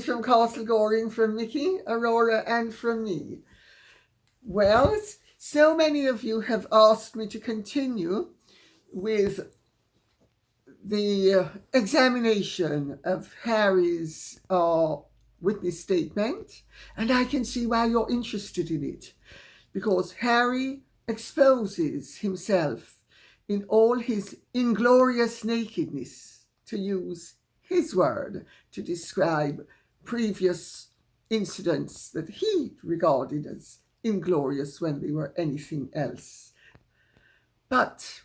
from Castle Goring, from Mickey, Aurora, and from me. Well, so many of you have asked me to continue with the examination of Harry's witness statement, and I can see why you're interested in it, because Harry exposes himself in all his inglorious nakedness, to use his word to describe previous incidents that he regarded as inglorious when they were anything else. But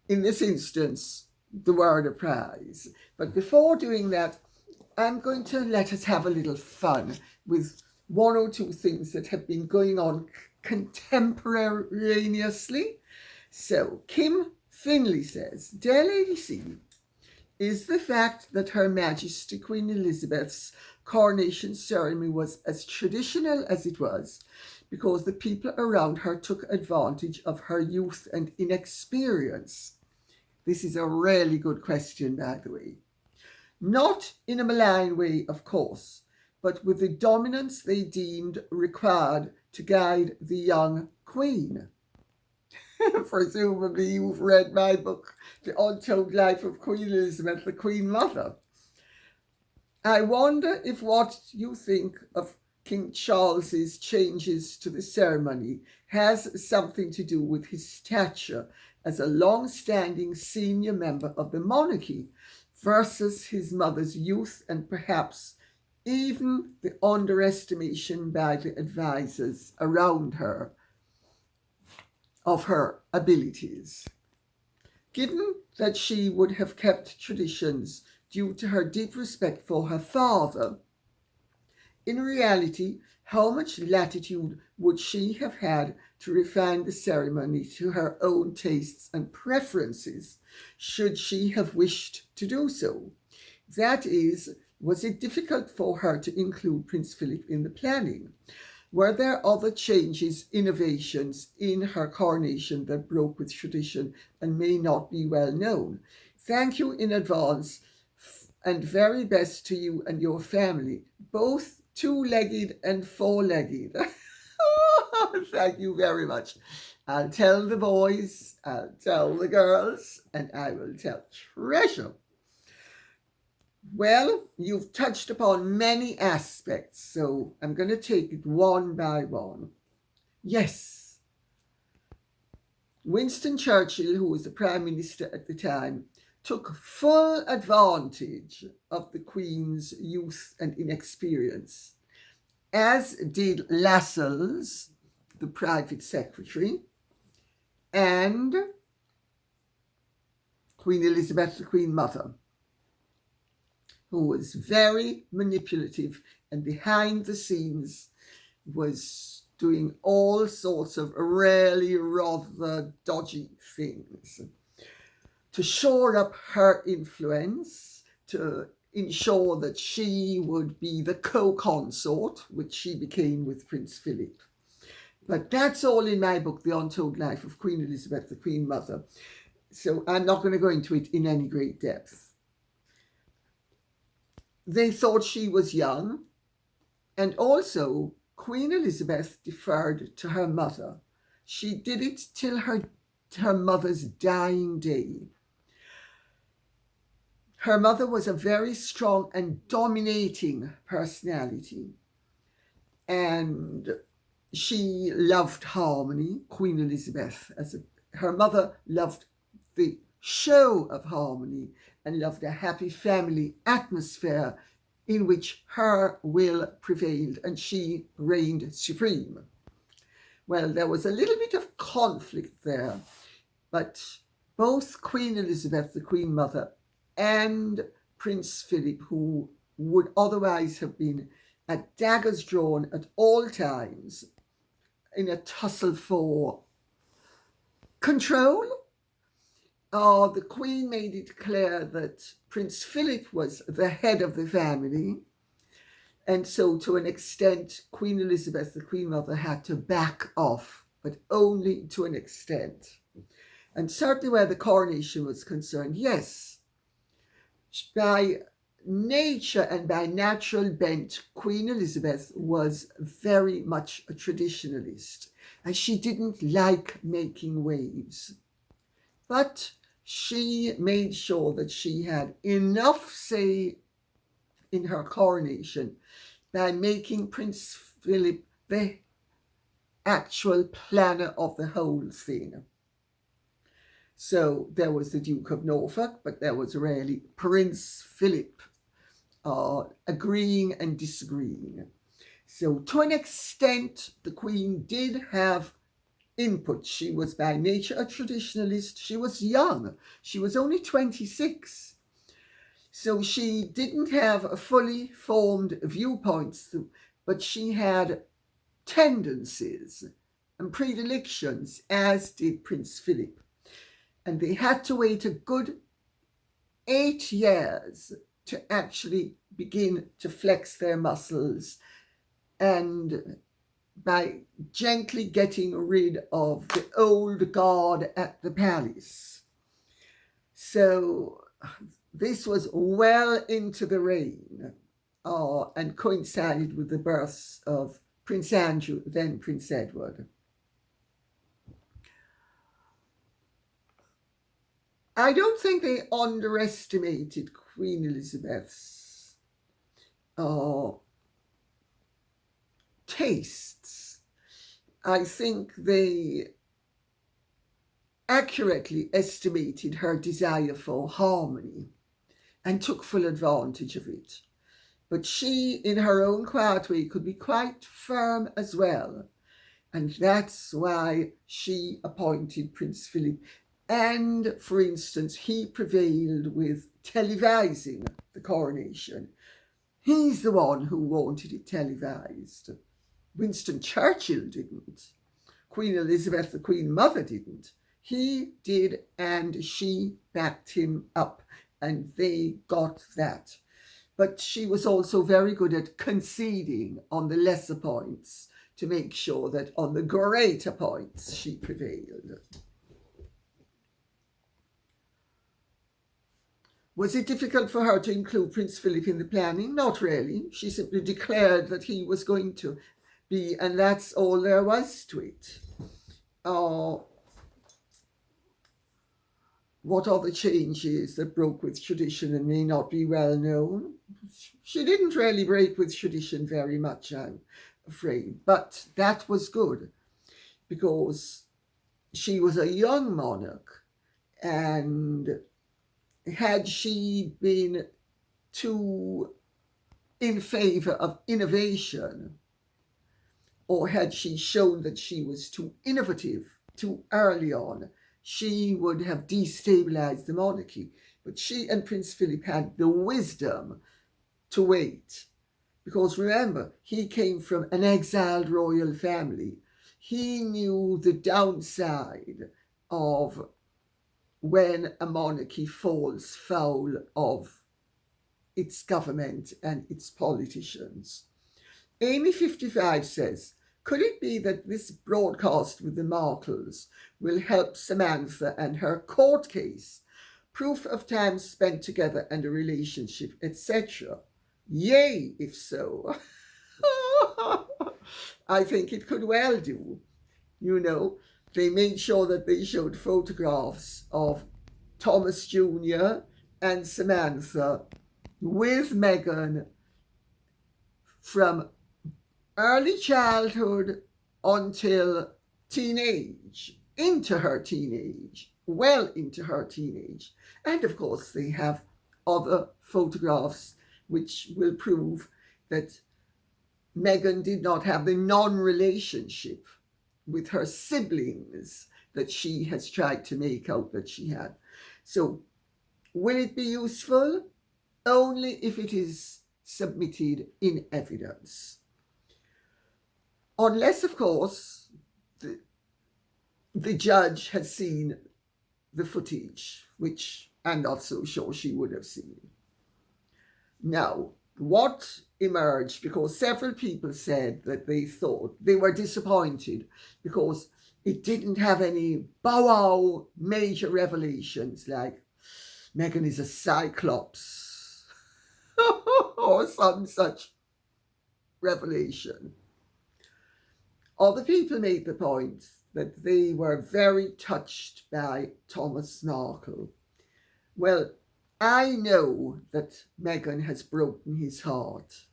in this instance, the word applies. But before doing that, I'm going to let us have a little fun with one or two things that have been going on contemporaneously. So Kim Finley says, Dear Lady C, is the fact that Her Majesty Queen Elizabeth's coronation ceremony was as traditional as it was because the people around her took advantage of her youth and inexperience? This is a really good question, by the way. Not in a malign way, of course, but with the dominance they deemed required to guide the young queen. Presumably you've read my book, The Untold Life of Queen Elizabeth, the Queen Mother. I wonder if what you think of King Charles's changes to the ceremony has something to do with his stature as a long-standing senior member of the monarchy versus his mother's youth and perhaps even the underestimation by the advisors around her of her abilities. Given that she would have kept traditions due to her deep respect for her father, in reality, how much latitude would she have had to refine the ceremony to her own tastes and preferences, should she have wished to do so? That is, was it difficult for her to include Prince Philip in the planning? Were there other changes, innovations in her coronation that broke with tradition and may not be well known? Thank you in advance, and very best to you and your family, both two-legged and four-legged. Thank you very much. I'll tell the boys, I'll tell the girls, and I will tell Treasure. Well, you've touched upon many aspects, so I'm going to take it one by one. Yes, Winston Churchill, who was the Prime Minister at the time, took full advantage of the Queen's youth and inexperience, as did Lascelles, the private secretary, and Queen Elizabeth, the Queen Mother, who was very manipulative and behind the scenes was doing all sorts of really rather dodgy things to shore up her influence, to ensure that she would be the co-consort, which she became with Prince Philip. But that's all in my book, The Untold Life of Queen Elizabeth, the Queen Mother. So I'm not going to go into it in any great depth. They thought she was young, and also Queen Elizabeth deferred to her mother. She did it till her mother's dying day. Her mother was a very strong and dominating personality, and she loved harmony. Queen Elizabeth, her mother loved the show of harmony and loved a happy family atmosphere in which her will prevailed and she reigned supreme. Well, there was a little bit of conflict there, but both Queen Elizabeth, the Queen Mother, and Prince Philip, who would otherwise have been at daggers drawn at all times in a tussle for control, the Queen made it clear that Prince Philip was the head of the family, and so to an extent Queen Elizabeth, the Queen Mother, had to back off, but only to an extent. And certainly where the coronation was concerned, yes, by nature and by natural bent, Queen Elizabeth was very much a traditionalist, and she didn't like making waves. But she made sure that she had enough say in her coronation by making Prince Philip the actual planner of the whole thing. So there was the Duke of Norfolk, but there was really Prince Philip agreeing and disagreeing. So to an extent, the Queen did have input. She was by nature a traditionalist. She was young. She was only 26. So she didn't have a fully formed viewpoints, but she had tendencies and predilections, as did Prince Philip. And they had to wait a good 8 years to actually begin to flex their muscles and by gently getting rid of the old guard at the palace. So this was well into the reign and coincided with the births of Prince Andrew, then Prince Edward. I don't think they underestimated Queen Elizabeth's tastes. I think they accurately estimated her desire for harmony and took full advantage of it. But she, in her own quiet way, could be quite firm as well. And that's why she appointed Prince Philip. And, for instance, he prevailed with televising the coronation. He's the one who wanted it televised. Winston Churchill didn't. Queen Elizabeth, the Queen Mother, didn't. He did, and she backed him up, and they got that. But she was also very good at conceding on the lesser points to make sure that on the greater points she prevailed. Was it difficult for her to include Prince Philip in the planning? Not really. She simply declared that he was going to be, and that's all there was to it. What are the changes that broke with tradition and may not be well known? She didn't really break with tradition very much, I'm afraid, but that was good because she was a young monarch, and had she been too in favor of innovation, or had she shown that she was too innovative too early on, she would have destabilized the monarchy. But she and Prince Philip had the wisdom to wait. Because remember, he came from an exiled royal family. He knew the downside of when a monarchy falls foul of its government and its politicians. Amy55 says, could it be that this broadcast with the Markles will help Samantha and her court case, proof of time spent together and a relationship, etc.? Yay, if so. I think it could well do. You know, they made sure that they showed photographs of Thomas Jr. and Samantha with Meghan from early childhood until teenage, into her teenage, well into her teenage. And of course, they have other photographs which will prove that Meghan did not have the non-relationship with her siblings that she has tried to make out that she had. So, will it be useful? Only if it is submitted in evidence. Unless, of course, the judge has seen the footage, which I'm not so sure she would have seen. Now, what emerged, because several people said that they thought they were disappointed because it didn't have any bow-wow major revelations like Meghan is a cyclops. or some such revelation. Other people made the point that they were very touched by Thomas Markle. Well, I know that Meghan has broken his heart.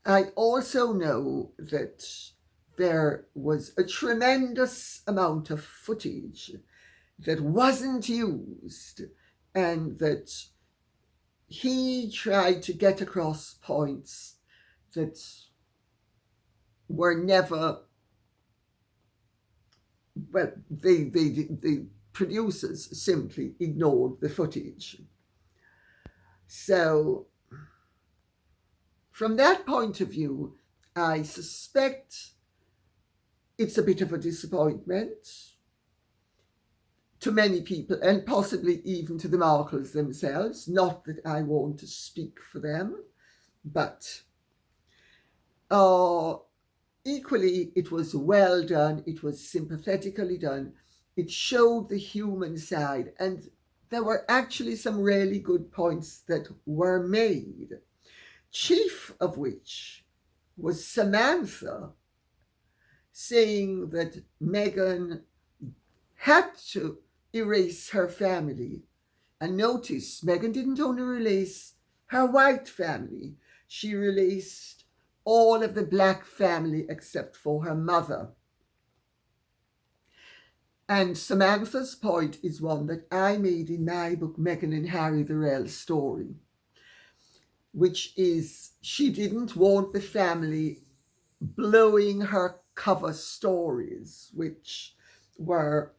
I also know that there was a tremendous amount of footage that wasn't used, and that he tried to get across points that were never, well, the producers simply ignored the footage. So from that point of view, I suspect it's a bit of a disappointment to many people, and possibly even to the Markles themselves. Not that I want to speak for them, but equally, it was well done. It was sympathetically done. It showed the human side, and there were actually some really good points that were made, chief of which was Samantha saying that Meghan had to erase her family. And notice, Meghan didn't only erase her white family, she erased all of the black family except for her mother. And Samantha's point is one that I made in my book, Meghan and Harry, The Real Story, which is she didn't want the family blowing her cover stories, which were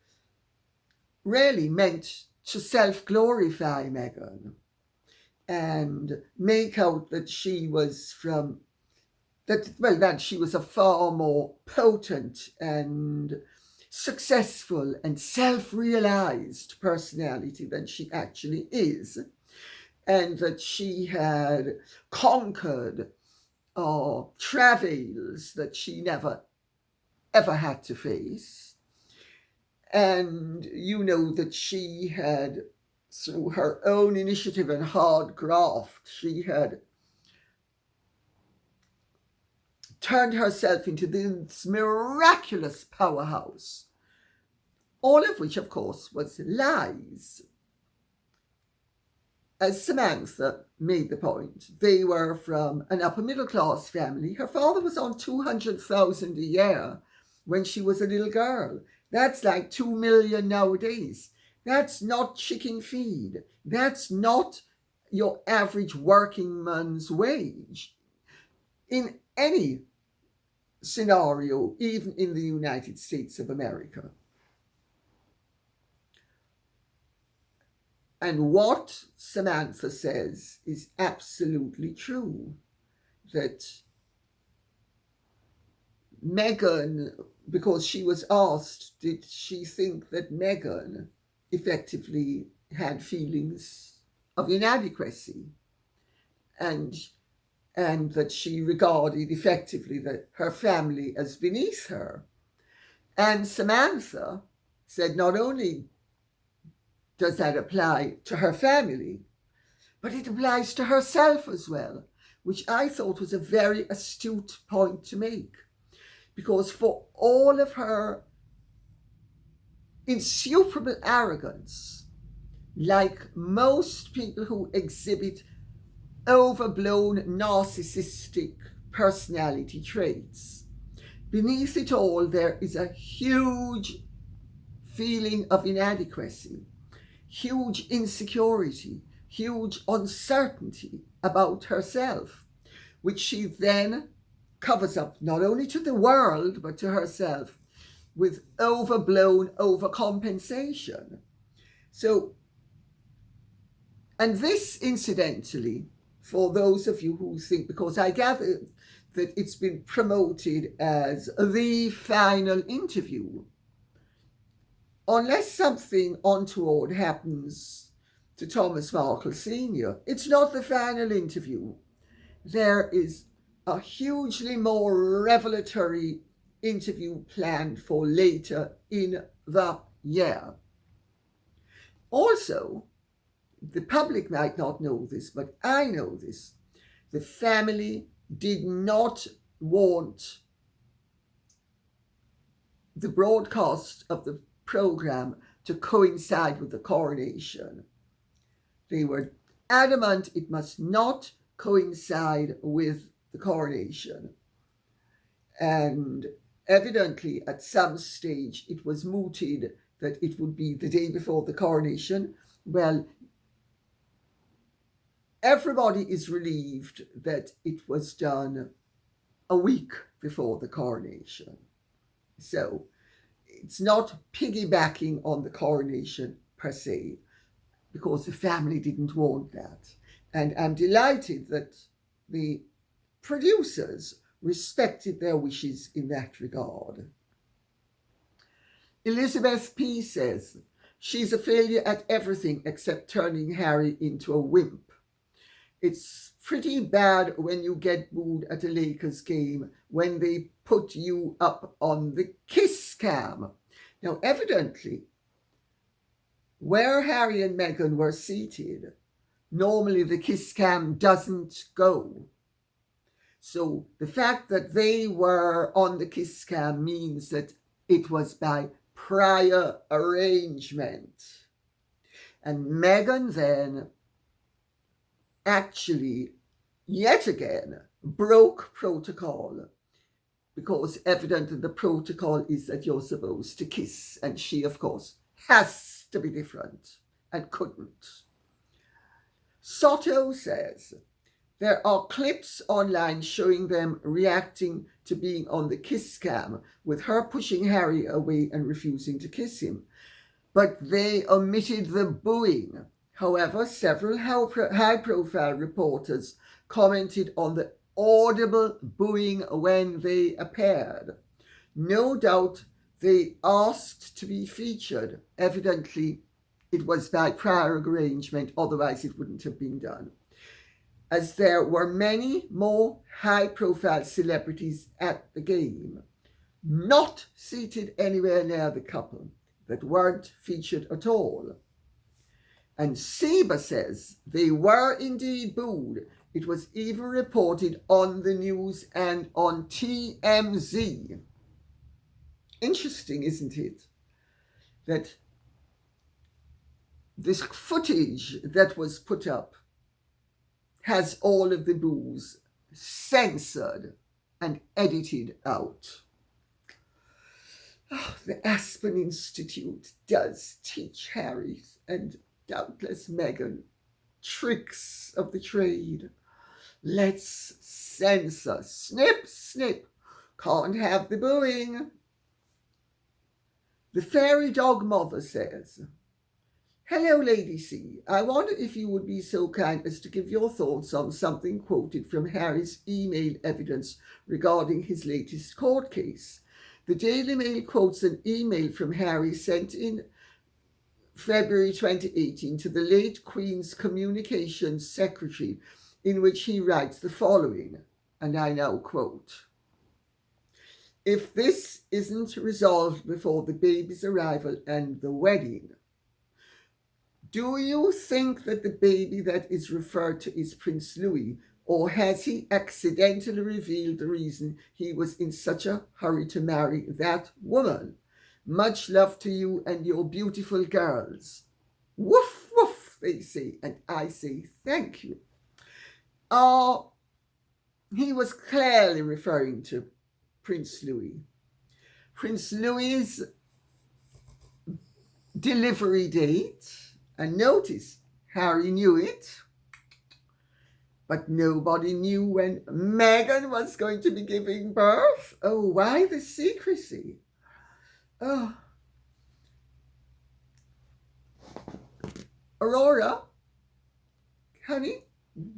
really meant to self-glorify Meghan and make out that she was that she was a far more potent and successful and self-realized personality than she actually is, and that she had conquered travails that she never ever had to face. And you know that she had, through her own initiative and hard graft, she had turned herself into this miraculous powerhouse, all of which, of course, was lies. As Samantha made the point, they were from an upper middle class family. Her father was on $200,000 a year when she was a little girl. That's like 2 million nowadays. That's not chicken feed. That's not your average working man's wage in any scenario, even in the United States of America. And what Samantha says is absolutely true, that Meghan, because she was asked, did she think that Meghan effectively had feelings of inadequacy, and that she regarded effectively that her family as beneath her. And Samantha said not only does that apply to her family, but it applies to herself as well, which I thought was a very astute point to make. Because for all of her insuperable arrogance, like most people who exhibit overblown narcissistic personality traits, beneath it all there is a huge feeling of inadequacy, huge insecurity, huge uncertainty about herself, which she then covers up not only to the world but to herself with overblown overcompensation. So, and this incidentally, for those of you who think, because I gather that it's been promoted as the final interview, unless something untoward happens to Thomas Markle Sr., it's not the final interview. There is a hugely more revelatory interview planned for later in the year. Also, the public might not know this, but I know this. The family did not want the broadcast of the program to coincide with the coronation. They were adamant it must not coincide with the coronation. And evidently, at some stage, it was mooted that it would be the day before the coronation. Well, everybody is relieved that it was done a week before the coronation. So it's not piggybacking on the coronation per se, because the family didn't want that. And I'm delighted that the producers respected their wishes in that regard. Elizabeth P. says, she's a failure at everything except turning Harry into a wimp. It's pretty bad when you get booed at a Lakers game when they put you up on the kiss cam. Now, evidently, where Harry and Meghan were seated, normally the kiss cam doesn't go. So the fact that they were on the kiss cam means that it was by prior arrangement. And Meghan then actually, yet again, broke protocol, because evidently the protocol is that you're supposed to kiss, and she, of course, has to be different and couldn't. Soto says, there are clips online showing them reacting to being on the kiss cam, with her pushing Harry away and refusing to kiss him. But they omitted the booing. However, several high-profile reporters commented on the audible booing when they appeared. No doubt they asked to be featured. Evidently, it was by prior arrangement, otherwise it wouldn't have been done. As there were many more high-profile celebrities at the game, not seated anywhere near the couple, that weren't featured at all. And Seba says they were indeed booed. It was even reported on the news and on TMZ. Interesting, isn't it? That this footage that was put up has all of the boos censored and edited out. Oh, the Aspen Institute does teach Harry and doubtless Meghan tricks of the trade. Let's censor. Snip, snip. Can't have the booing. The fairy dog mother says, hello, Lady C. I wonder if you would be so kind as to give your thoughts on something quoted from Harry's email evidence regarding his latest court case. The Daily Mail quotes an email from Harry sent in February 2018 to the late Queen's Communications Secretary, in which he writes the following, and I now quote, if this isn't resolved before the baby's arrival and the wedding, do you think that the baby that is referred to is Prince Louis, or has he accidentally revealed the reason he was in such a hurry to marry that woman? Much love to you and your beautiful girls. Woof, woof, they say, and I say thank you. He was clearly referring to Prince Louis. Prince Louis's delivery date, and notice, Harry knew it, but nobody knew when Meghan was going to be giving birth. Oh, why the secrecy? Oh. Aurora, honey,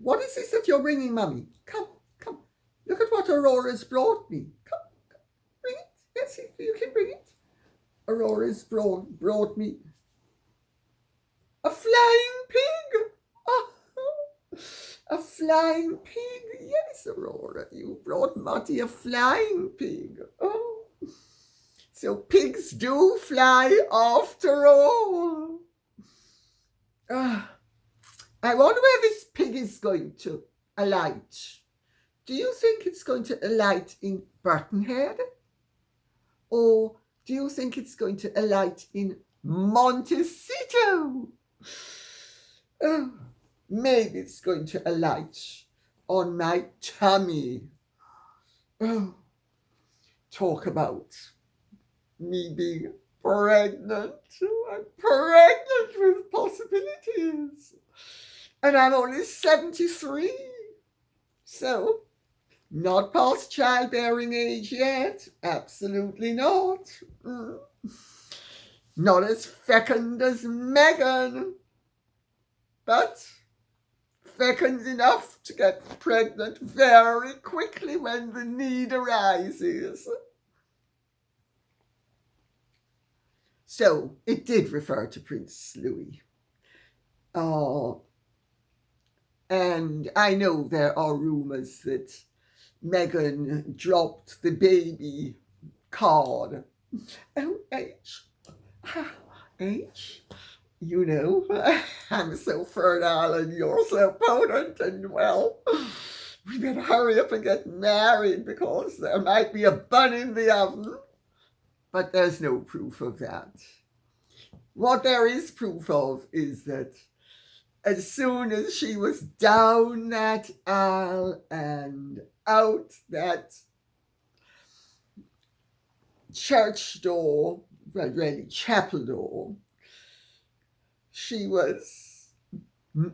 what is this that you're bringing, Mummy? Come, come. Look at what Aurora's brought me. Come, bring it. Yes, you can bring it. Aurora's brought me a flying pig. Oh, a flying pig. Yes, Aurora, you brought Marty a flying pig. Oh. So pigs do fly after all. I wonder where this pig is going to alight. Do you think it's going to alight in Birkenhead? Or do you think it's going to alight in Montecito? Oh, maybe it's going to alight on my tummy. Oh, talk about me being pregnant. I'm pregnant with possibilities. And I'm only 73. So, not past childbearing age yet. Absolutely not. Not as fecund as Meghan. But fecund enough to get pregnant very quickly when the need arises. So, it did refer to Prince Louis. And I know there are rumours that Meghan dropped the baby card. Oh, H, you know, I'm so fertile and you're so potent, and well, we better hurry up and get married because there might be a bun in the oven. But there's no proof of that. What there is proof of is that as soon as she was down that aisle and out that church door, well, really chapel door, she was in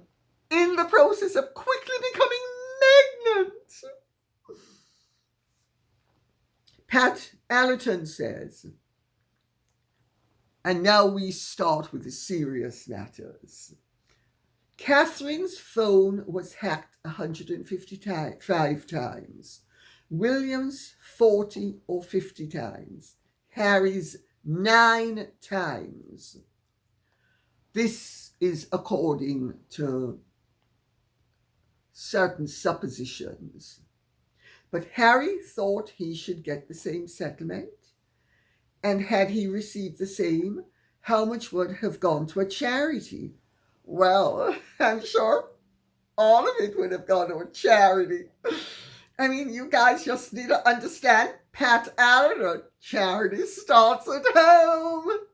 the process of quickly becoming pregnant. Pat Allerton says, and now we start with the serious matters. Catherine's phone was hacked 155 times. William's 40 or 50 times. Harry's 9 times. This is according to certain suppositions. But Harry thought he should get the same settlement. And had he received the same, how much would have gone to a charity? Well, I'm sure all of it would have gone to a charity. I mean, you guys just need to understand, Pat Allerton, charity starts at home.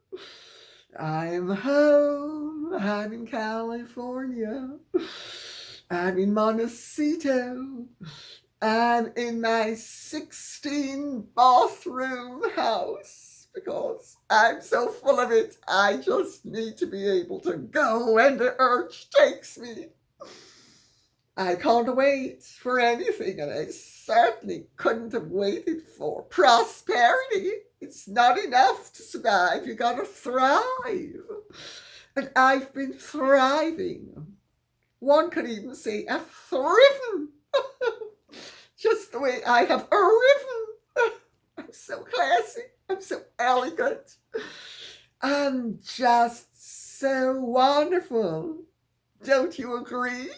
I'm home. I'm in California. I'm in Montecito. I'm in my 16-bathroom house because I'm so full of it. I just need to be able to go when the urge takes me. I can't wait for anything, and I certainly couldn't have waited for prosperity. It's not enough to survive. You gotta thrive. And I've been thriving. One could even say I've thriven. Just the way I have arriven. I'm so classy. I'm so elegant. I'm just so wonderful. Don't you agree?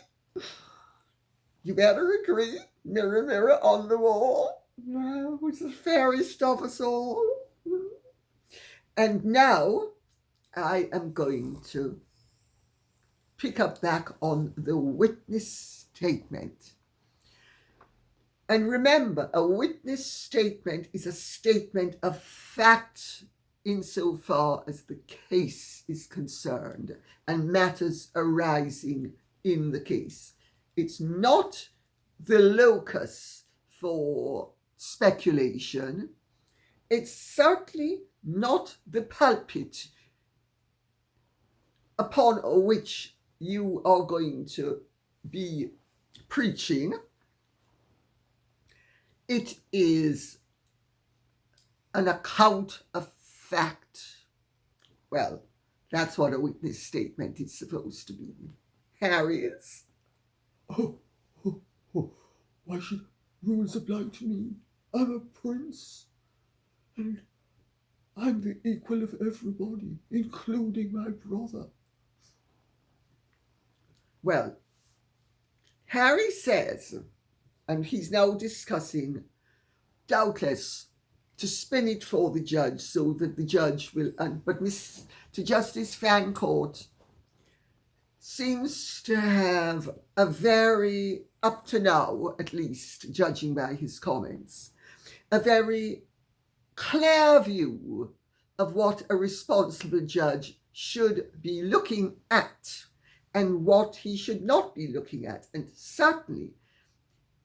You better agree. Mirror, mirror on the wall. Who's the fairest of us all? And now I am going to pick up back on the witness statement. And remember, a witness statement is a statement of fact insofar as the case is concerned and matters arising in the case. It's not the locus for speculation. It's certainly not the pulpit upon which you are going to be preaching. It is an account of fact. Well, that's what a witness statement is supposed to be. Harry is. Why should rules apply to me? I'm a prince, and I'm the equal of everybody, including my brother. Well, Harry says, and he's now discussing, doubtless, to spin it for the judge so that the judge will, but to Justice Fancourt, seems to have a very, up to now at least, judging by his comments, a very clear view of what a responsible judge should be looking at and what he should not be looking at. And certainly,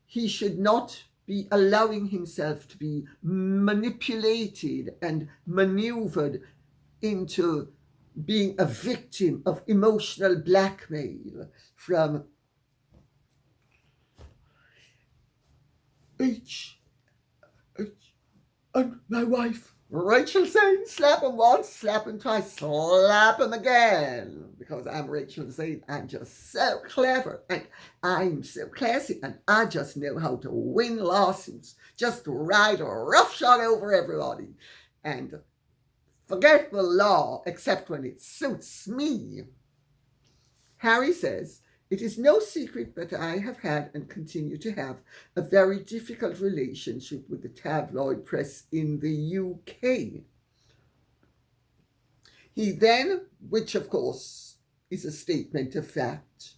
he should not be allowing himself to be manipulated and maneuvered into being a victim of emotional blackmail from H and my wife Rachel saying slap him once, slap him twice, slap him again. Because I'm Rachel saying I'm just so clever and I'm so classy and I just know how to win lawsuits. Just ride a roughshod over everybody and forget the law except when it suits me. Harry says, it is no secret that I have had and continue to have a very difficult relationship with the tabloid press in the UK. He then, which of course is a statement of fact,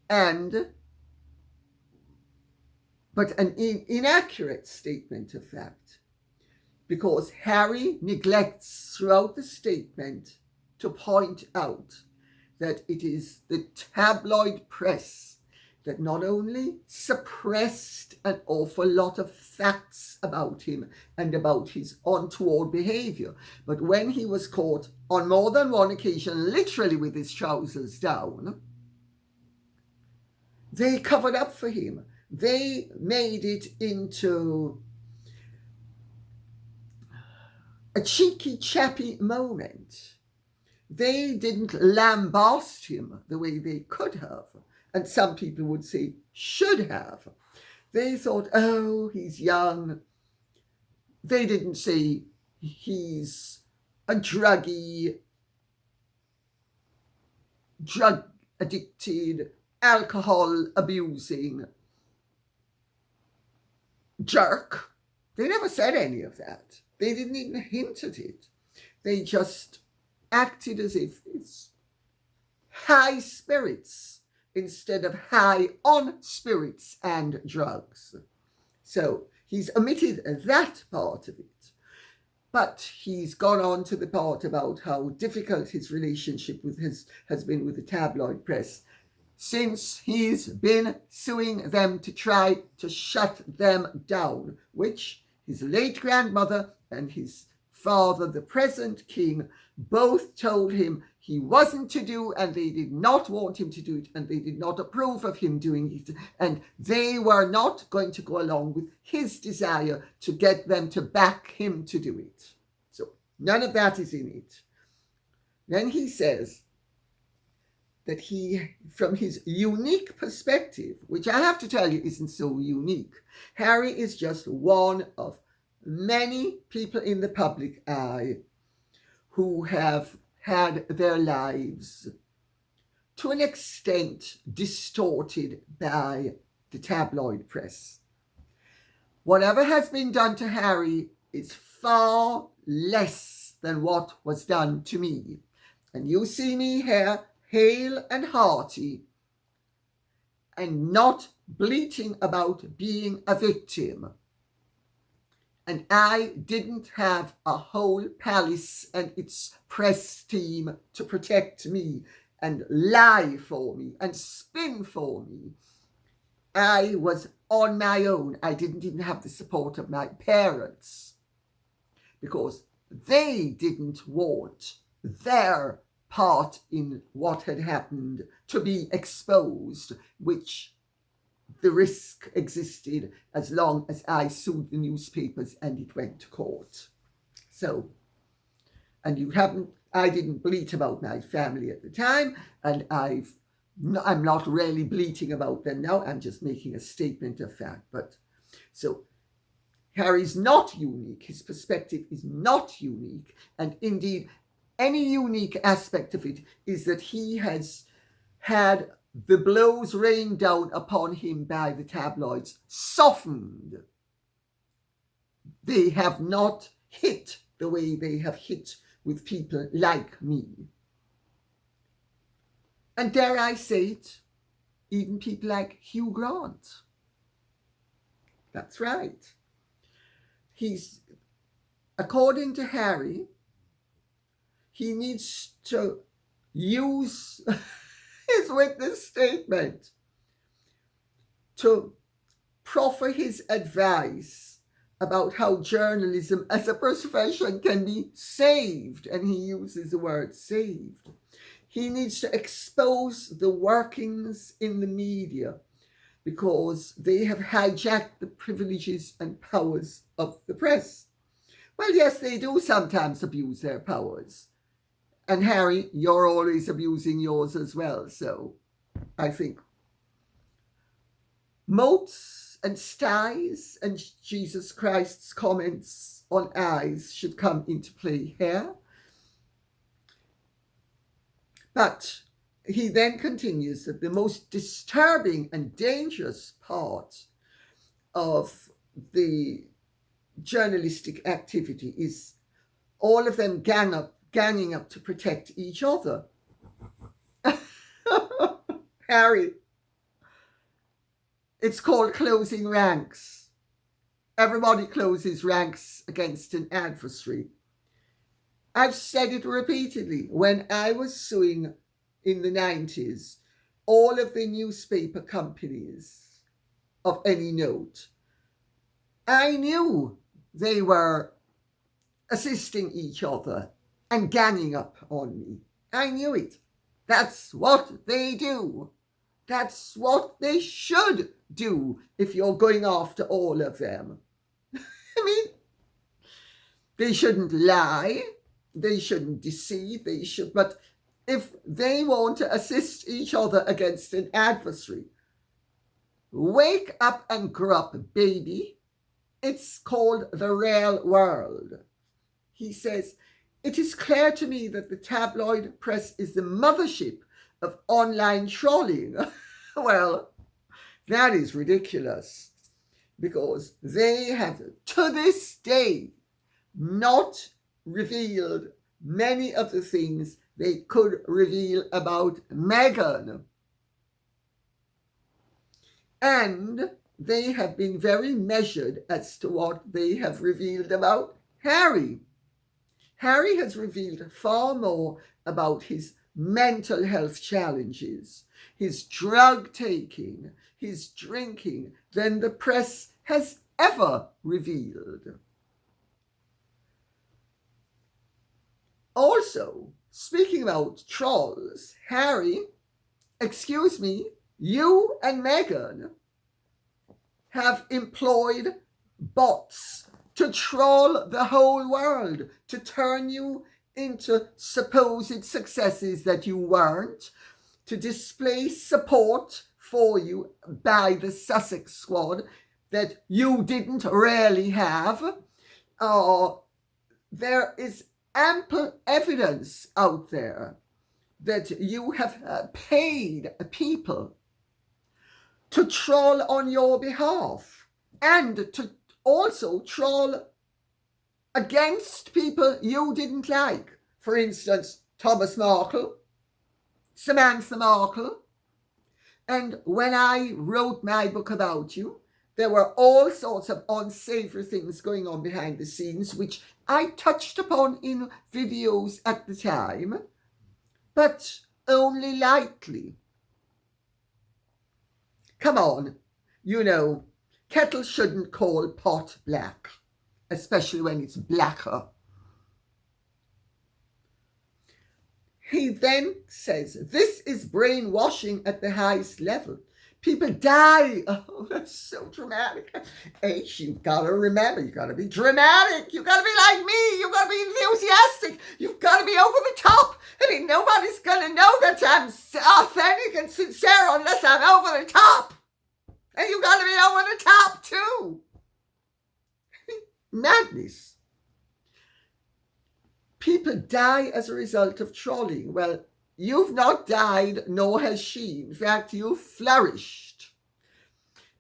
but an inaccurate statement of fact, because Harry neglects throughout the statement to point out that it is the tabloid press that not only suppressed an awful lot of facts about him and about his untoward behavior, but when he was caught on more than one occasion, literally with his trousers down, they covered up for him. They made it into a cheeky, chappy moment. They didn't lambast him the way they could have, and some people would say should have. They thought, oh, he's young. They didn't say he's a druggy, drug addicted, alcohol abusing jerk. They never said any of that. They didn't even hint at it. They just acted as if it's high spirits instead of high on spirits and drugs. So he's omitted that part of it. But he's gone on to the part about how difficult his relationship has been with the tabloid press since he's been suing them to try to shut them down, which his late grandmother and his father, the present king, both told him he wasn't to do, and they did not want him to do it, and they did not approve of him doing it, and they were not going to go along with his desire to get them to back him to do it. So none of that is in it. Then he says that he, from his unique perspective, which I have to tell you isn't so unique, Harry is just one of many people in the public eye who have had their lives to an extent distorted by the tabloid press. Whatever has been done to Harry is far less than what was done to me. And you see me here, hale and hearty, and not bleating about being a victim. And I didn't have a whole palace and its press team to protect me and lie for me and spin for me. I was on my own. I didn't even have the support of my parents because they didn't want their part in what had happened to be exposed, which the risk existed as long as I sued the newspapers and it went to court. So, and I didn't bleat about my family at the time, and I'm not really bleating about them now. I'm just making a statement of fact. But so Harry's not unique. His perspective is not unique. And indeed, any unique aspect of it is that he has had the blows rained down upon him by the tabloids softened. They have not hit the way they have hit with people like me. And dare I say it, even people like Hugh Grant. That's right. He's, according to Harry, he needs to use his witness statement to proffer his advice about how journalism as a profession can be saved, and he uses the word saved. He needs to expose the workings in the media because they have hijacked the privileges and powers of the press. Well, yes, they do sometimes abuse their powers. And Harry, you're always abusing yours as well. So I think moats and styes and Jesus Christ's comments on eyes should come into play here. But he then continues that the most disturbing and dangerous part of the journalistic activity is all of them ganging up to protect each other. Harry, it's called closing ranks. Everybody closes ranks against an adversary. I've said it repeatedly. When I was suing in the 90s, all of the newspaper companies of any note, I knew they were assisting each other and ganging up on me. I knew it. That's what they do. That's what they should do if you're going after all of them. I mean, they shouldn't lie. They shouldn't deceive. But if they want to assist each other against an adversary, wake up and grow up, baby. It's called the real world. He says, it is clear to me that the tabloid press is the mothership of online trolling. Well, that is ridiculous because they have to this day not revealed many of the things they could reveal about Meghan. And they have been very measured as to what they have revealed about Harry. Harry has revealed far more about his mental health challenges, his drug taking, his drinking, than the press has ever revealed. Also, speaking about trolls, Harry, excuse me, you and Meghan have employed bots to troll the whole world, to turn you into supposed successes that you weren't, to display support for you by the Sussex squad that you didn't really have. There is ample evidence out there that you have paid people to troll on your behalf and to also troll against people you didn't like. For instance, Thomas Markle, Samantha Markle. And when I wrote my book about you, there were all sorts of unsavory things going on behind the scenes, which I touched upon in videos at the time, but only lightly. Come on, you know, kettle shouldn't call pot black, especially when it's blacker. He then says, this is brainwashing at the highest level. People die. Oh, that's so dramatic. H, you've got to remember, you've got to be dramatic. You've got to be like me. You've got to be enthusiastic. You've got to be over the top. I mean, nobody's going to know that I'm authentic and sincere unless I'm over the top. And you've got to be over the top too. Madness. People die as a result of trolling. Well, you've not died, nor has she. In fact, you've flourished.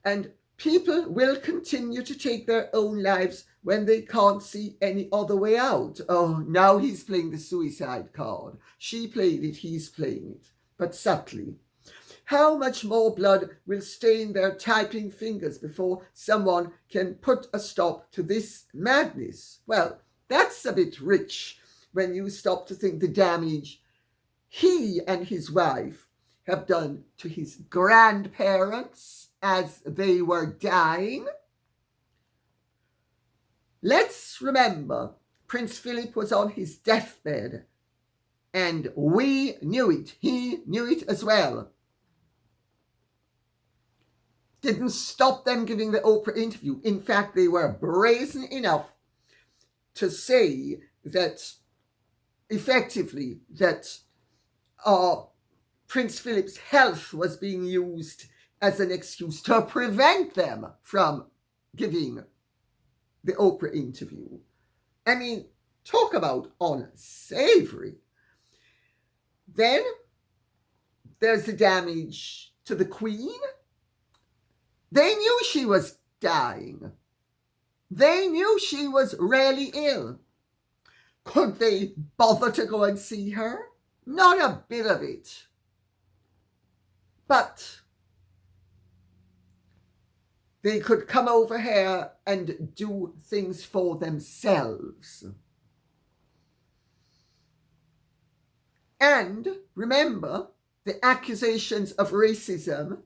And people will continue to take their own lives when they can't see any other way out. Oh, now he's playing the suicide card. She played it, he's playing it. but subtly. How much more blood will stain their typing fingers before someone can put a stop to this madness? Well, that's a bit rich when you stop to think the damage he and his wife have done to his grandparents as they were dying. Let's remember, Prince Philip was on his deathbed, and we knew it. He knew it as well. Didn't stop them giving the Oprah interview. In fact, they were brazen enough to say that, effectively, that Prince Philip's health was being used as an excuse to prevent them from giving the Oprah interview. I mean, talk about unsavory. Then there's the damage to the Queen. They knew she was dying. They knew she was really ill. Could they bother to go and see her? Not a bit of it. But they could come over here and do things for themselves. And remember the accusations of racism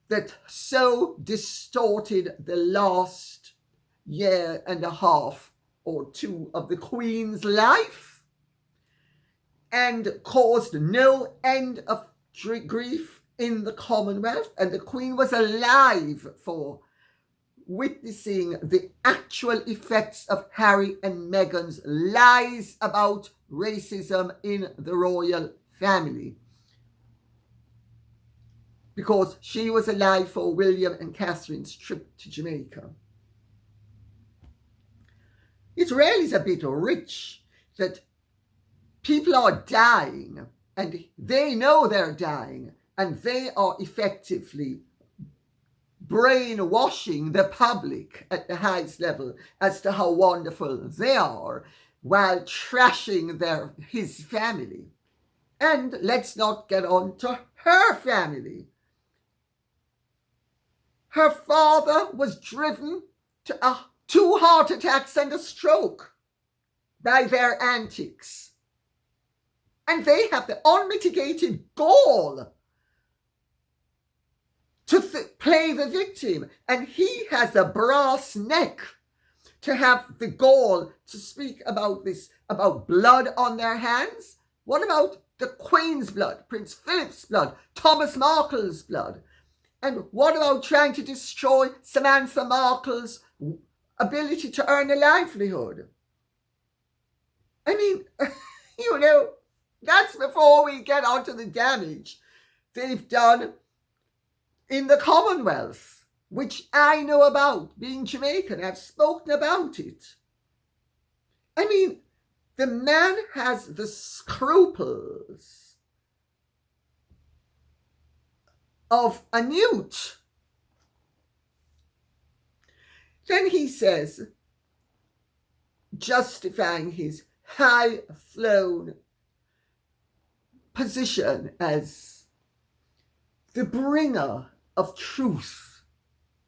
that so distorted the last year and a half or two of the Queen's life and caused no end of grief in the Commonwealth. And the Queen was alive for witnessing the actual effects of Harry and Meghan's lies about racism in the royal family, because she was alive for William and Catherine's trip to Jamaica. It really is a bit rich that people are dying and they know they're dying and they are effectively brainwashing the public at the highest level as to how wonderful they are while trashing his family. And let's not get on to her family. Her father was driven to 2 heart attacks and a stroke by their antics. And they have the unmitigated gall to play the victim. And he has a brass neck to have the gall to speak about this, about blood on their hands. What about the Queen's blood, Prince Philip's blood, Thomas Markle's blood? And what about trying to destroy Samantha Markle's ability to earn a livelihood? I mean, that's before we get onto the damage they've done in the Commonwealth, which I know about, being Jamaican. I've spoken about it. I mean, the man has the scruples of a newt. Then he says, justifying his high-flown position as the bringer of truth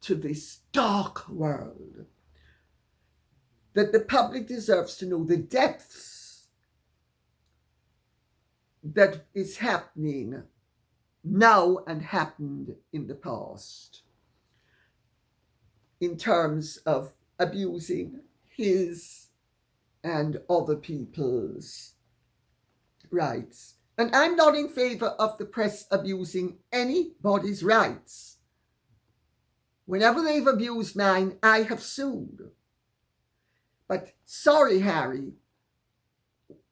to this dark world, that the public deserves to know the depths that is happening now and happened in the past in terms of abusing his and other people's rights. And I'm not in favor of the press abusing anybody's rights. Whenever they've abused mine, I have sued. But sorry, Harry,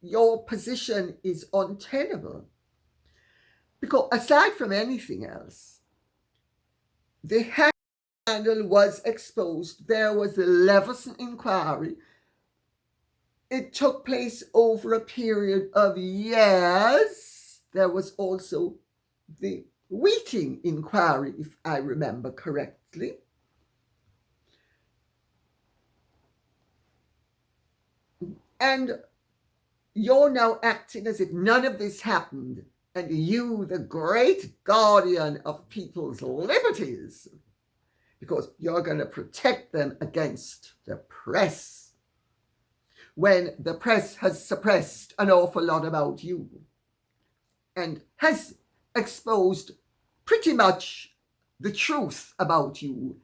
your position is untenable. Because aside from anything else, the scandal was exposed. There was the Leveson inquiry. It took place over a period of years. There was also the Wheating inquiry, if I remember correctly. And you're now acting as if none of this happened and you, the great guardian of people's liberties, because you're going to protect them against the press, when the press has suppressed an awful lot about you and has exposed pretty much the truth about you,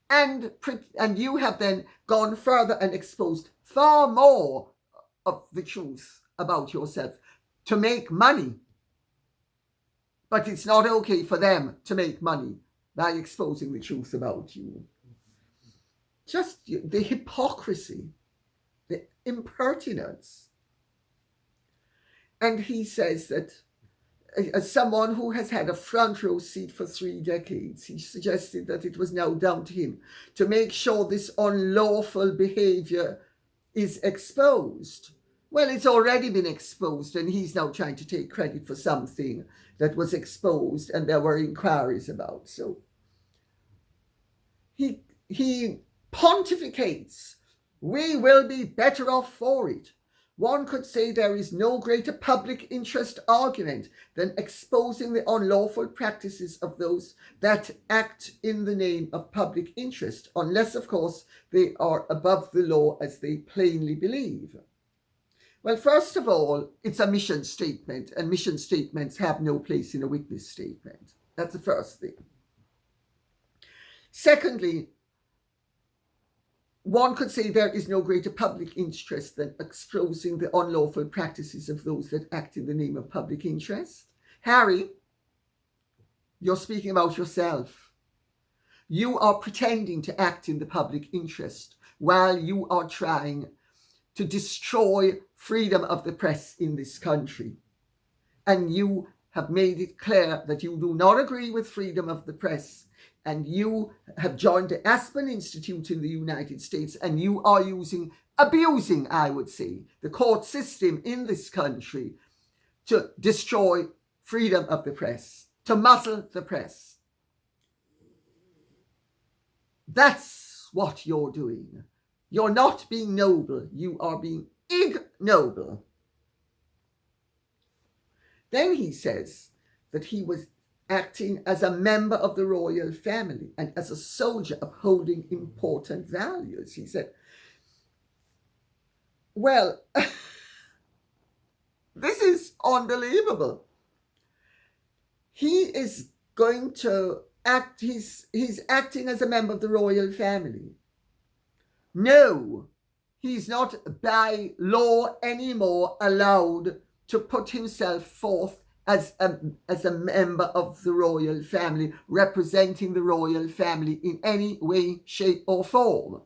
and you have then gone further and exposed far more of the truth about yourself to make money. But it's not okay for them to make money by exposing the truth about you. Just the hypocrisy, the impertinence. And he says that as someone who has had a front row seat for 3 decades, he suggested that it was now down to him to make sure this unlawful behavior is exposed. Well, it's already been exposed, and he's now trying to take credit for something that was exposed and there were inquiries about. So he pontificates, we will be better off for it. One could say there is no greater public interest argument than exposing the unlawful practices of those that act in the name of public interest, unless, of course, they are above the law as they plainly believe. Well, first of all, it's a mission statement, and mission statements have no place in a witness statement. That's the first thing. Secondly, one could say there is no greater public interest than exposing the unlawful practices of those that act in the name of public interest. Harry, you're speaking about yourself. You are pretending to act in the public interest while you are trying to destroy freedom of the press in this country. And you have made it clear that you do not agree with freedom of the press. And you have joined the Aspen Institute in the United States, and you are abusing, I would say, the court system in this country to destroy freedom of the press, to muzzle the press. That's what you're doing. You're not being noble, you are being ignoble. Then he says that he was acting as a member of the royal family and as a soldier upholding important values. He said, well, this is unbelievable. He is going to act, he's acting as a member of the royal family. No, he's not by law anymore allowed to put himself forth as a member of the royal family, representing the royal family in any way, shape, or form.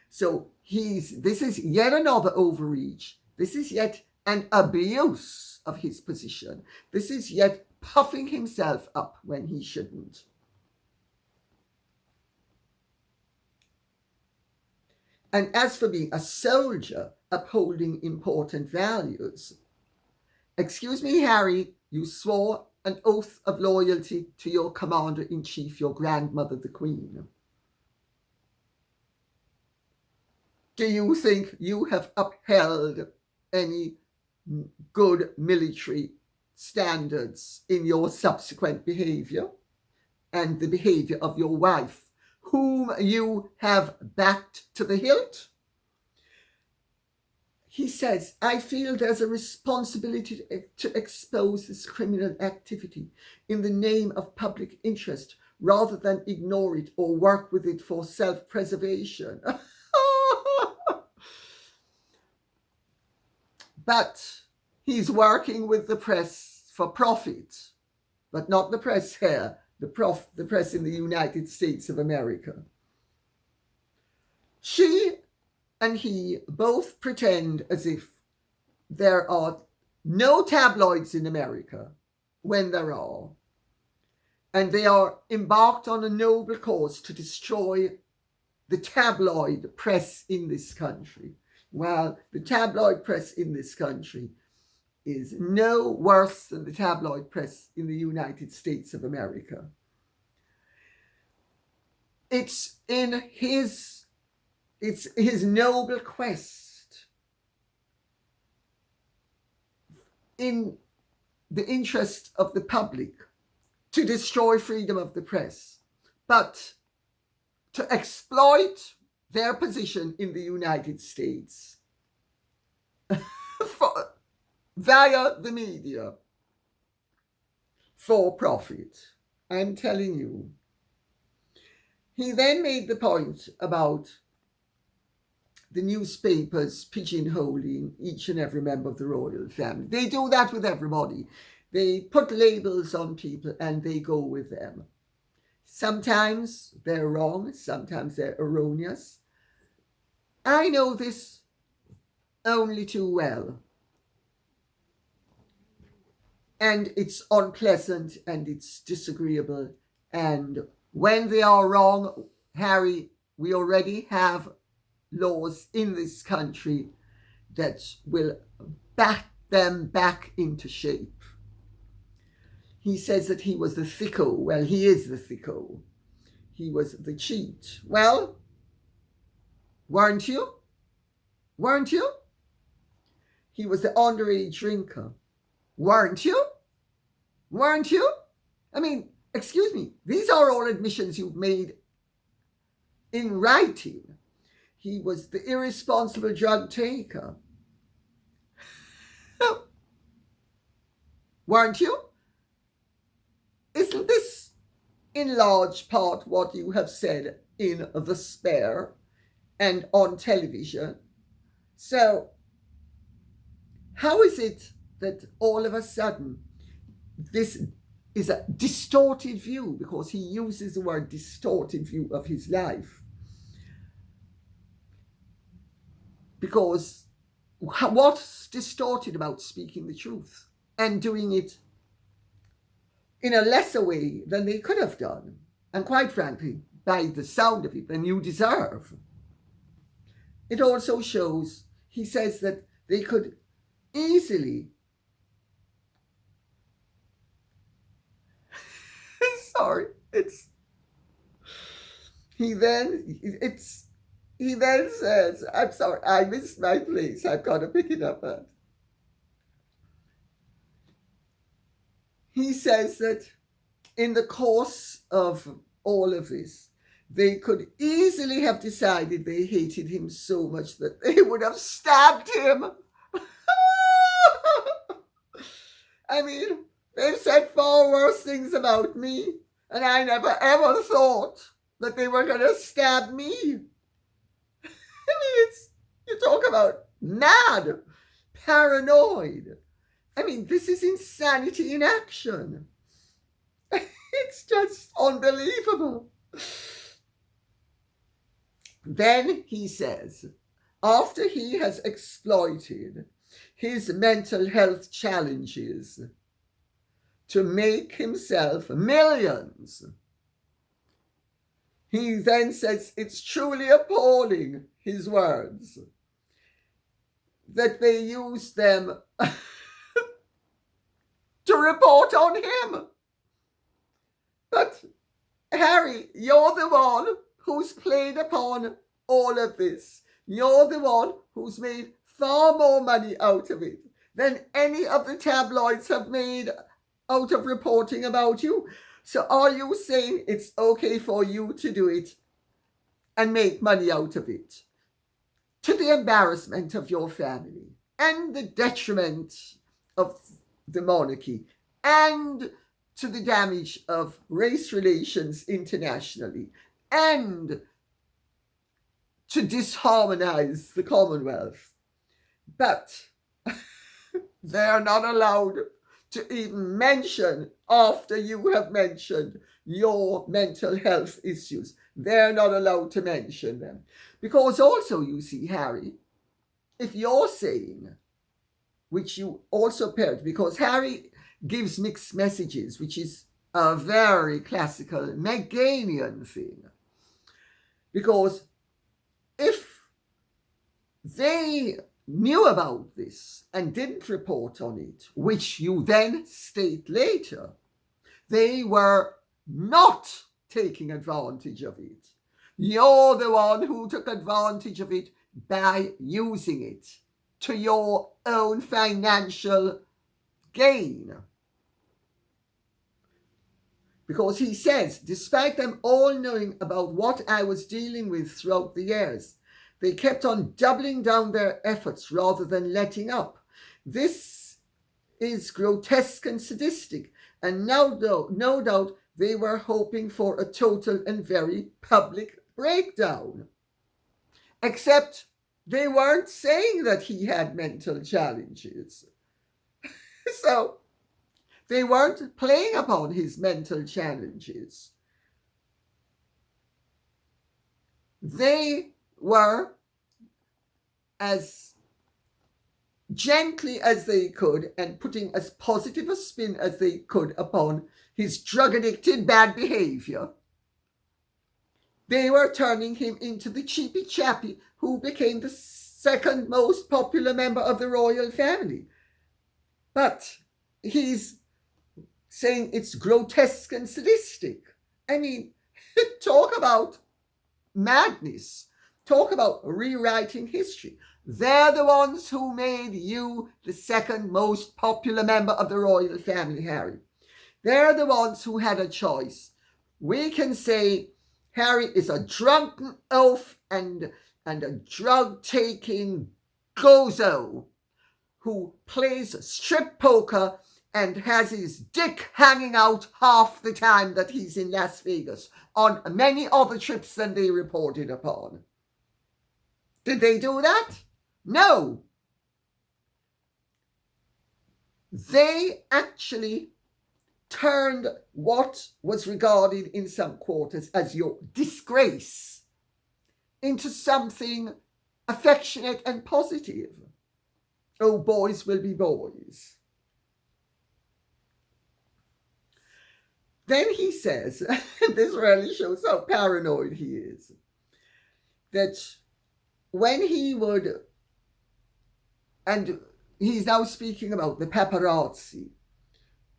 So this is yet another overreach. This is yet an abuse of his position. This is yet puffing himself up when he shouldn't. And as for being a soldier upholding important values, excuse me, Harry, you swore an oath of loyalty to your commander-in-chief, your grandmother, the Queen. Do you think you have upheld any good military standards in your subsequent behavior and the behavior of your wife, whom you have backed to the hilt? He says, I feel there's a responsibility to expose this criminal activity in the name of public interest rather than ignore it or work with it for self-preservation. But he's working with the press for profit, but not the press here, the press in the United States of America. She and he both pretend as if there are no tabloids in America when there are. And they are embarked on a noble cause to destroy the tabloid press in this country. While the tabloid press in this country is no worse than the tabloid press in the United States of America. It's his noble quest in the interest of the public, to destroy freedom of the press, but to exploit their position in the United States via the media for profit. I'm telling you. He then made the point about the newspapers pigeonholing each and every member of the royal family. They do that with everybody. They put labels on people and they go with them. Sometimes they're wrong, sometimes they're erroneous. I know this only too well. And it's unpleasant and it's disagreeable. And when they are wrong, Harry, we already have laws in this country that will bat them back into shape. He says that he was the thicko. Well, he is the thicko. He was the cheat. Well, weren't you? Weren't you? He was the underage drinker. Weren't you? Weren't you? I mean, excuse me, these are all admissions you've made in writing. He was the irresponsible drug taker. Weren't you? Isn't this in large part what you have said in The Spare and on television? So, how is it that all of a sudden this is a distorted view, because he uses the word distorted view of his life? Because what's distorted about speaking the truth and doing it in a lesser way than they could have done? And quite frankly, by the sound of it, than you deserve. It also shows, he says, that they could easily sorry, he then says, I'm sorry, I missed my place, I've got to pick it up at. He says that in the course of all of this, they could easily have decided they hated him so much that they would have stabbed him. I mean, they've said far worse things about me, and I never ever thought that they were going to stab me. I mean, you talk about mad, paranoid. I mean, this is insanity in action. It's just unbelievable. Then he says, after he has exploited his mental health challenges to make himself millions, he then says it's truly appalling, his words, that they use them to report on him. But Harry, you're the one who's played upon all of this. You're the one who's made far more money out of it than any of the tabloids have made out of reporting about you. So are you saying it's okay for you to do it and make money out of it, to the embarrassment of your family and the detriment of the monarchy and to the damage of race relations internationally and to disharmonize the Commonwealth? But they are not allowed to even mention, after you have mentioned your mental health issues, they're not allowed to mention them. Because also, you see, Harry, if you're saying, which you also parrot, because Harry gives mixed messages, which is a very classical Meghan thing. Because if they knew about this and didn't report on it, which you then state later, they were not taking advantage of it. You're the one who took advantage of it by using it to your own financial gain. Because he says, despite them all knowing about what I was dealing with throughout the years, they kept on doubling down their efforts rather than letting up. This is grotesque and sadistic, and no doubt they were hoping for a total and very public breakdown. Except they weren't saying that he had mental challenges. So they weren't playing upon his mental challenges. They were, as gently as they could and putting as positive a spin as they could upon his drug-addicted bad behavior, they were turning him into the cheapy chappy who became the second most popular member of the royal family. But he's saying it's grotesque and sadistic. I mean, talk about madness. Talk about rewriting history. They're the ones who made you the second most popular member of the royal family, Harry. They're the ones who had a choice. We can say Harry is a drunken oaf and a drug-taking gozo who plays strip poker and has his dick hanging out half the time that he's in Las Vegas on many other trips than they reported upon. Did they do that? No. They actually turned what was regarded in some quarters as your disgrace into something affectionate and positive. Oh, boys will be boys. Then he says, and this really shows how paranoid he is, that when he would, and he's now speaking about the paparazzi,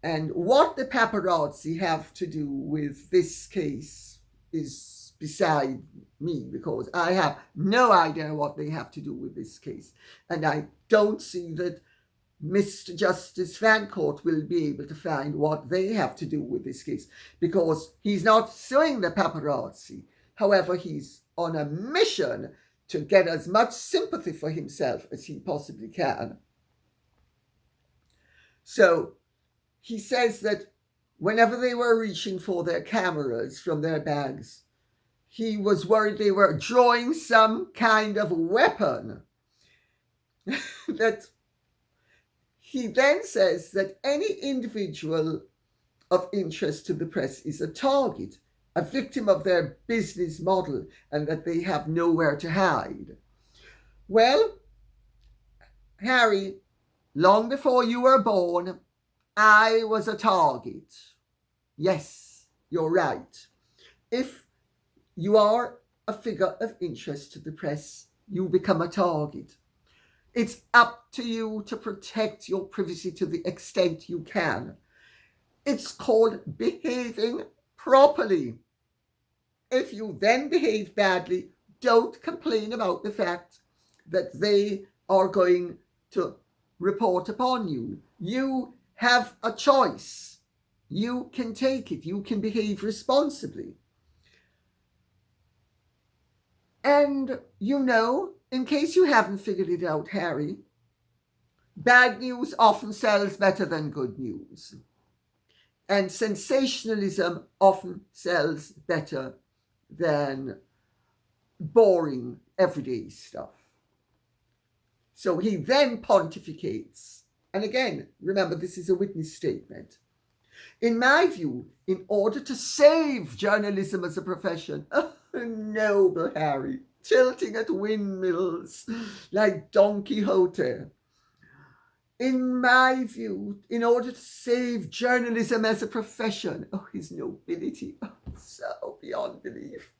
and what the paparazzi have to do with this case is beside me, because I have no idea what they have to do with this case. And I don't see that Mr. Justice Fancourt will be able to find what they have to do with this case, because he's not suing the paparazzi. However, he's on a mission to get as much sympathy for himself as he possibly can. So he says that whenever they were reaching for their cameras from their bags, he was worried they were drawing some kind of weapon. That he then says that any individual of interest to the press is a target, a victim of their business model, and that they have nowhere to hide. Well, Harry, long before you were born, I was a target. Yes, you're right. If you are a figure of interest to the press, you become a target. It's up to you to protect your privacy to the extent you can. It's called behaving properly. If you then behave badly, don't complain about the fact that they are going to report upon you. You have a choice. You can take it. You can behave responsibly. And you know, in case you haven't figured it out, Harry, bad news often sells better than good news. And sensationalism often sells better than boring, everyday stuff. So he then pontificates. And again, remember, this is a witness statement. In my view, in order to save journalism as a profession, noble Harry, tilting at windmills like Don Quixote. In my view, in order to save journalism as a profession, his nobility, so beyond belief.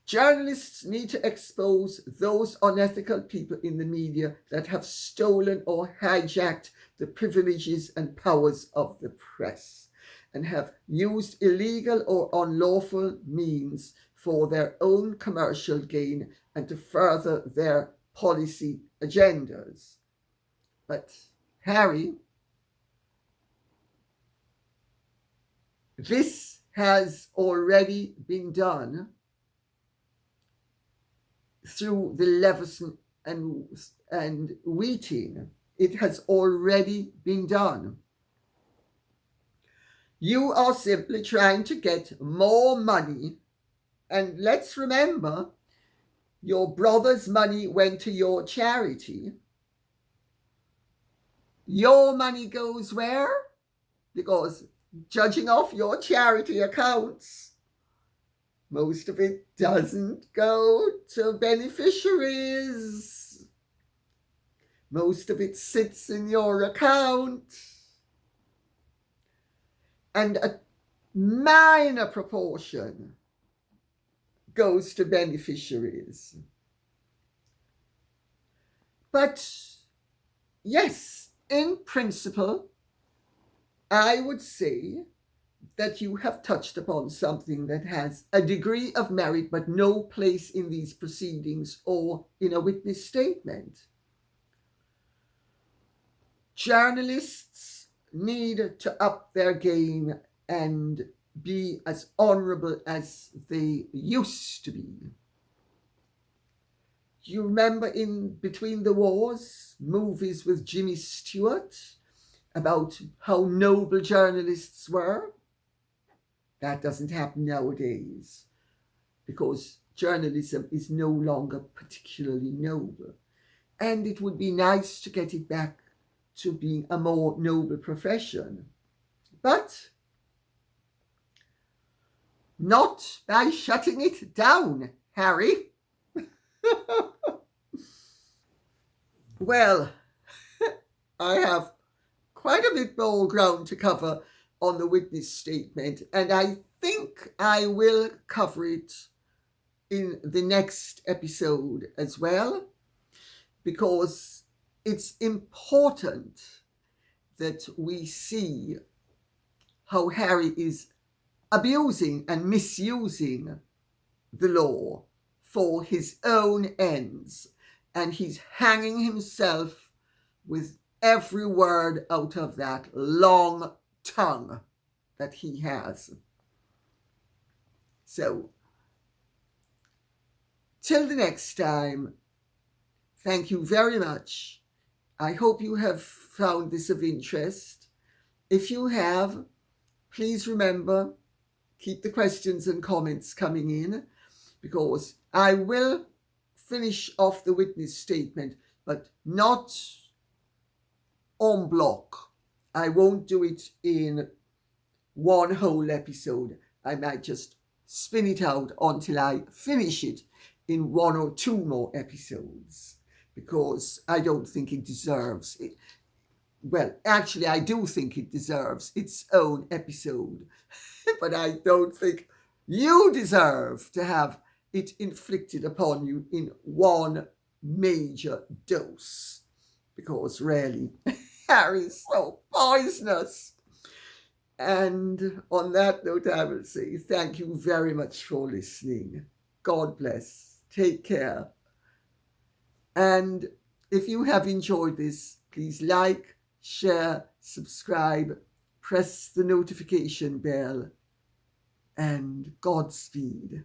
Journalists need to expose those unethical people in the media that have stolen or hijacked the privileges and powers of the press and have used illegal or unlawful means for their own commercial gain and to further their policy agendas. But Harry, this has already been done through the Leveson and Wheating. It has already been done. You are simply trying to get more money. And let's remember, your brother's money went to your charity. Your money goes where? Because judging off your charity accounts, most of it doesn't go to beneficiaries. Most of it sits in your account. And a minor proportion goes to beneficiaries. But yes, in principle, I would say that you have touched upon something that has a degree of merit but no place in these proceedings or in a witness statement. Journalists need to up their game and be as honourable as they used to be. You remember in Between the Wars, movies with Jimmy Stewart about how noble journalists were? That doesn't happen nowadays because journalism is no longer particularly noble. And it would be nice to get it back to being a more noble profession. But not by shutting it down, Harry. Well, I have quite a bit more ground to cover on the witness statement, and I think I will cover it in the next episode as well, because it's important that we see how Harry is abusing and misusing the law for his own ends, and he's hanging himself with every word out of that long tongue that he has. So, till the next time, thank you very much. I hope you have found this of interest. If you have, please remember, keep the questions and comments coming in, because I will finish off the witness statement, but not en bloc. I won't do it in one whole episode. I might just spin it out until I finish it in one or two more episodes, because I don't think it deserves it. Well, actually, I do think it deserves its own episode, but I don't think you deserve to have it inflicted upon you in one major dose, because really, Harry's so poisonous. And on that note, I will say thank you very much for listening. God bless. Take care. And if you have enjoyed this, please like, share, subscribe, press the notification bell, and Godspeed.